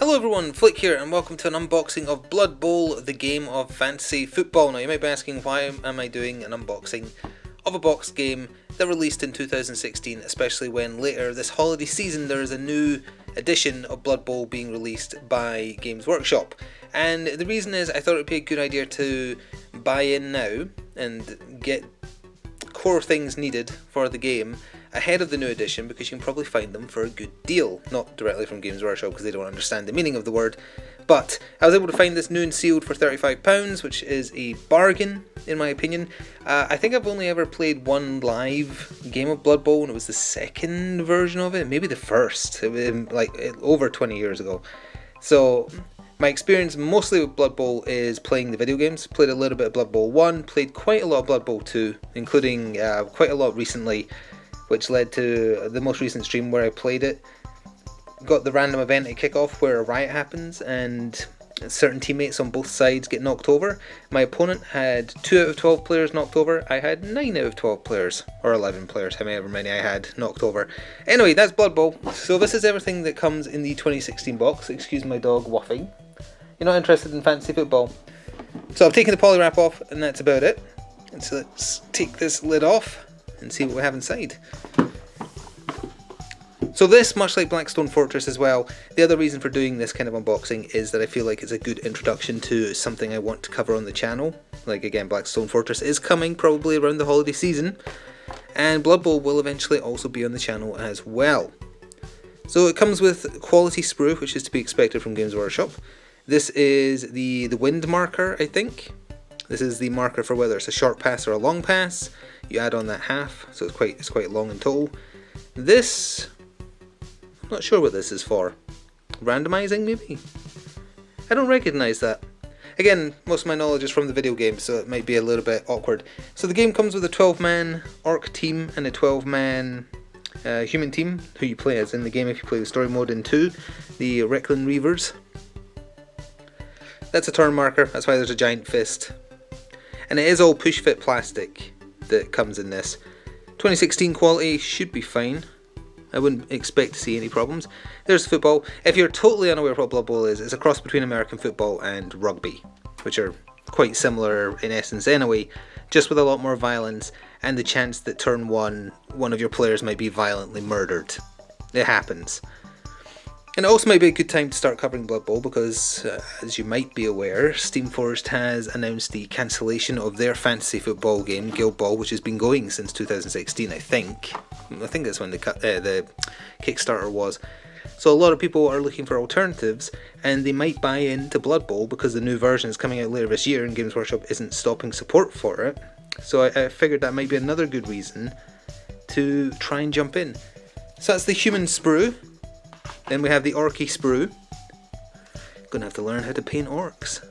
Hello everyone, Flick here and welcome to an unboxing of Blood Bowl, the game of fantasy football. Now you might be asking, why am I doing an unboxing of a boxed game that released in 2016, especially when later this holiday season there is a new edition of Blood Bowl being released by Games Workshop. And the reason is I thought it would be a good idea to buy in now and get core things needed for the game ahead of the new edition, because you can probably find them for a good deal. Not directly from Games Workshop because they don't understand the meaning of the word, but I was able to find this new and sealed for £35, which is a bargain in my opinion. I think I've only ever played one live game of Blood Bowl, and it was the second version of it, maybe the first. It was like over 20 years ago. So my experience mostly with Blood Bowl is playing the video games. Played a little bit of Blood Bowl 1, played quite a lot of Blood Bowl 2, including quite a lot recently, which led to the most recent stream where I played it. Got the random event at kickoff where a riot happens and certain teammates on both sides get knocked over. My opponent had 2 out of 12 players knocked over. I had 9 out of 12 players, or 11 players, however many I had knocked over. Anyway, that's Blood Bowl. So this is everything that comes in the 2016 box. Excuse my dog waffing. You're not interested in fantasy football. So I've taken the poly wrap off and that's about it. And so let's take this lid off and see what we have inside. So this, much like Blackstone Fortress as well, the other reason for doing this kind of unboxing is that I feel like it's a good introduction to something I want to cover on the channel. Like again, Blackstone Fortress is coming probably around the holiday season, and Blood Bowl will eventually also be on the channel as well. So it comes with quality sprue, which is to be expected from Games Workshop. This is the wind marker, I think. This is the marker for whether it's a short pass or a long pass. You add on that half, so it's quite long in total. This, I'm not sure what this is for. Randomizing maybe? I don't recognise that. Again, most of my knowledge is from the video game, so it might be a little bit awkward. So the game comes with a 12-man orc team and a 12-man human team, who you play as in the game if you play the story mode in 2, the Recklin Reavers. That's a turn marker, that's why there's a giant fist. And it is all push-fit plastic that comes in this. 2016 quality should be fine. I wouldn't expect to see any problems. There's football. If you're totally unaware of what Blood Bowl is, it's a cross between American football and rugby, which are quite similar in essence anyway, just with a lot more violence and the chance that turn one of your players might be violently murdered. It happens. And it also might be a good time to start covering Blood Bowl because, as you might be aware, Steamforged has announced the cancellation of their fantasy football game, Guild Ball, which has been going since 2016, I think. I think that's when the Kickstarter was. So a lot of people are looking for alternatives, and they might buy into Blood Bowl because the new version is coming out later this year and Games Workshop isn't stopping support for it. So I figured that might be another good reason to try and jump in. So that's the human sprue. Then we have the orky sprue. Gonna have to learn how to paint orcs.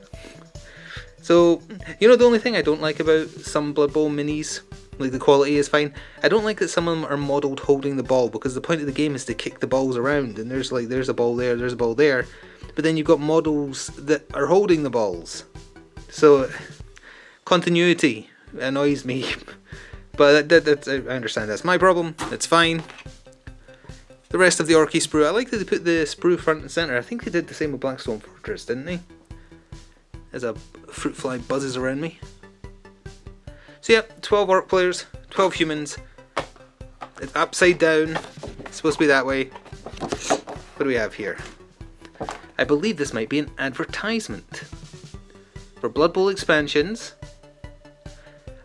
So, you know the only thing I don't like about some Blood Bowl minis, like the quality is fine, I don't like that some of them are modelled holding the ball, because the point of the game is to kick the balls around, and there's a ball there, there's a ball there, but then you've got models that are holding the balls. So, continuity annoys me, but I understand that's my problem, it's fine. The rest of the orky sprue, I like that they put the sprue front and centre. I think they did the same with Blackstone Fortress, didn't they? As a fruit fly buzzes around me. So yeah, 12 orc players, 12 humans. It's upside down. It's supposed to be that way. What do we have here? I believe this might be an advertisement for Blood Bowl expansions.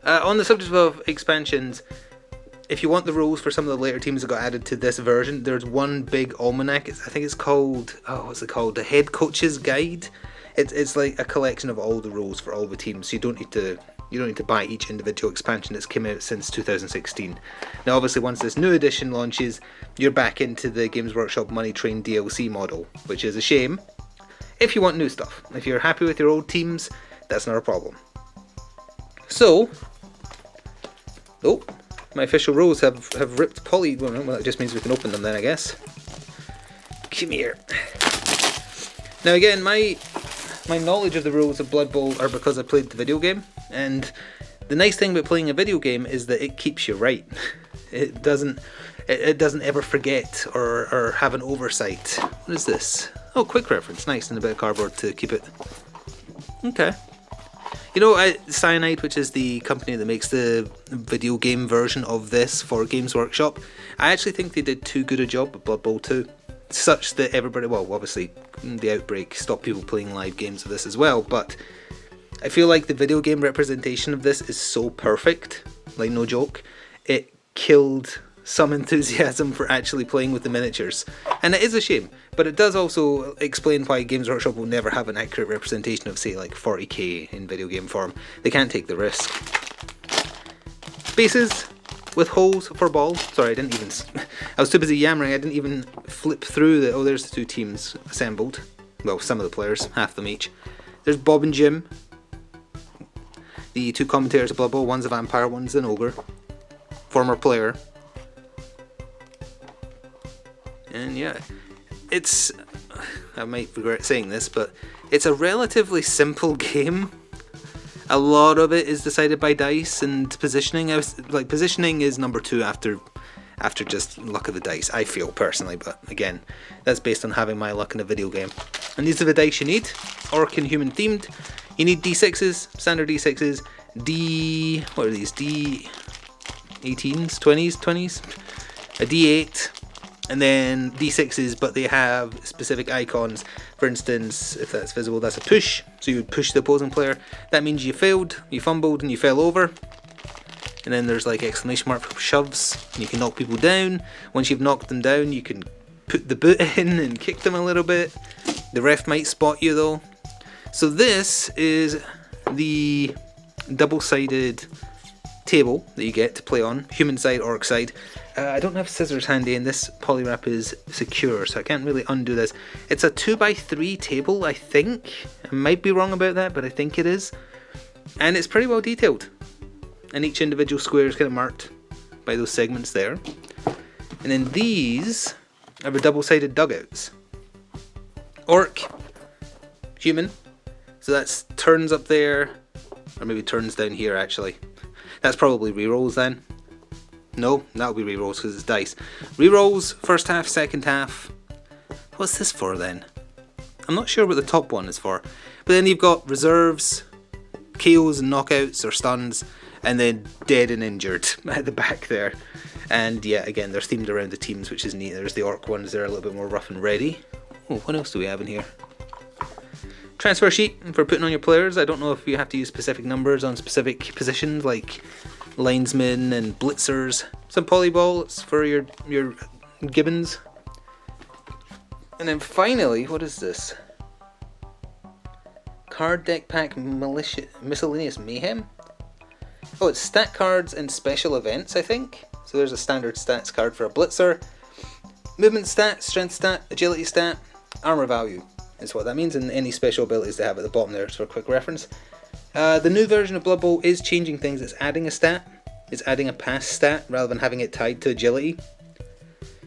On the subject of expansions, if you want the rules for some of the later teams that got added to this version, there's one big almanac. I think it's called, what's it called? The Head Coach's Guide. It's like a collection of all the rules for all the teams. So you don't need to buy each individual expansion that's come out since 2016. Now, obviously, once this new edition launches, you're back into the Games Workshop Money Train DLC model, which is a shame. If you want new stuff, if you're happy with your old teams, that's not a problem. So, my official rules have ripped poly. Well, that just means we can open them then, I guess. Come here. Now again, my knowledge of the rules of Blood Bowl are because I played the video game, and the nice thing about playing a video game is that it keeps you right. It doesn't ever forget or have an oversight. What is this? Oh, quick reference, nice, and a bit of cardboard to keep it. Okay. You know, Cyanide, which is the company that makes the video game version of this for Games Workshop, I actually think they did too good a job with Blood Bowl 2. Such that everybody, well, obviously the outbreak stopped people playing live games of this as well, but I feel like the video game representation of this is so perfect, like no joke, it killed some enthusiasm for actually playing with the miniatures. And it is a shame, but it does also explain why Games Workshop will never have an accurate representation of, say, like 40k in video game form. They can't take the risk. Bases with holes for balls. Sorry, I was too busy yammering, I didn't even flip through the, oh, there's the two teams assembled. Well, some of the players, half them each. There's Bob and Jim, the two commentators of Blood Bowl, one's a vampire, one's an ogre. Former player. And yeah, it's, I might regret saying this, but it's a relatively simple game. A lot of it is decided by dice and positioning. Positioning is number 2 after just luck of the dice, I feel personally, but again, that's based on having my luck in a video game. And these are the dice you need, orc and human themed. You need D6s, standard D6s, what are these, D18s, 20s, a D8, and then D6s, but they have specific icons. For instance, if that's visible, that's a push, so you would push the opposing player. That means you failed, you fumbled, and you fell over. And then there's like exclamation mark for shoves, and you can knock people down. Once you've knocked them down, you can put the boot in and kick them a little bit. The ref might spot you though. So this is the double-sided table that you get to play on, human side, orc side. I don't have scissors handy, and this polywrap is secure, so I can't really undo this. It's a 2x3 table, I think. I might be wrong about that, but I think it is. And it's pretty well detailed. And each individual square is kind of marked by those segments there. And then these are the double-sided dugouts. Orc, human, so that's turns up there, or maybe turns down here actually. That's probably rerolls then. No, that'll be rerolls because it's dice. Rerolls, first half, second half. What's this for then? I'm not sure what the top one is for. But then you've got reserves, KOs and knockouts or stuns, and then dead and injured at the back there. And yeah, again, they're themed around the teams, which is neat. There's the orc ones, they're a little bit more rough and ready. Oh, what else do we have in here? Transfer sheet for putting on your players. I don't know if you have to use specific numbers on specific positions like linesmen and blitzers. Some polyballs for your gibbons. And then finally, what is this? Card deck pack miscellaneous mayhem? Oh, it's stat cards and special events, I think. So there's a standard stats card for a blitzer. Movement stat, strength stat, agility stat, armor value is what that means, and any special abilities they have at the bottom there, so for a quick reference. The new version of Blood Bowl is changing things. It's adding a stat. It's adding a pass stat rather than having it tied to agility.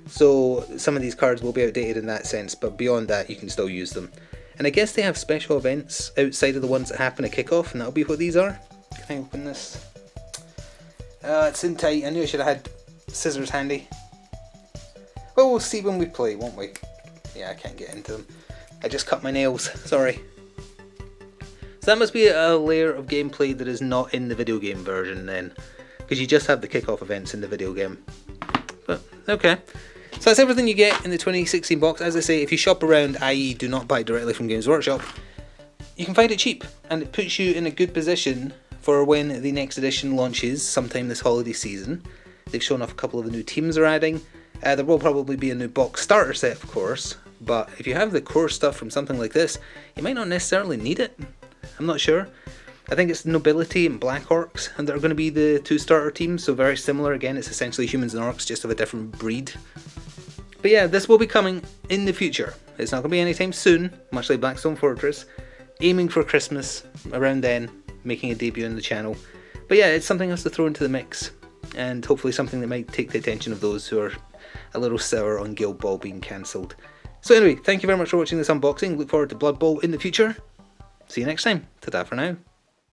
So some of these cards will be outdated in that sense, but beyond that you can still use them. And I guess they have special events outside of the ones that happen at kickoff, and that'll be what these are. Can I open this? It's in tight. I knew I should have had scissors handy. Well, we'll see when we play, won't we? Yeah, I can't get into them. I just cut my nails, sorry. So that must be a layer of gameplay that is not in the video game version then, because you just have the kickoff events in the video game. But, okay. So that's everything you get in the 2016 box. As I say, if you shop around, i.e. do not buy directly from Games Workshop, you can find it cheap, and it puts you in a good position for when the next edition launches sometime this holiday season. They've shown off a couple of the new teams they're adding. There will probably be a new box starter set, of course, but if you have the core stuff from something like this, you might not necessarily need it. I'm not sure. I think it's Nobility and Black Orcs, and they're going to be the two starter teams, so very similar. Again, it's essentially humans and orcs, just of a different breed. But yeah, this will be coming in the future. It's not going to be anytime soon, much like Blackstone Fortress. Aiming for Christmas, around then, making a debut on the channel. But yeah, it's something else to throw into the mix, and hopefully something that might take the attention of those who are a little sour on Guild Ball being cancelled. So anyway, thank you very much for watching this unboxing. Look forward to Blood Bowl in the future. See you next time. Ta-ta for now.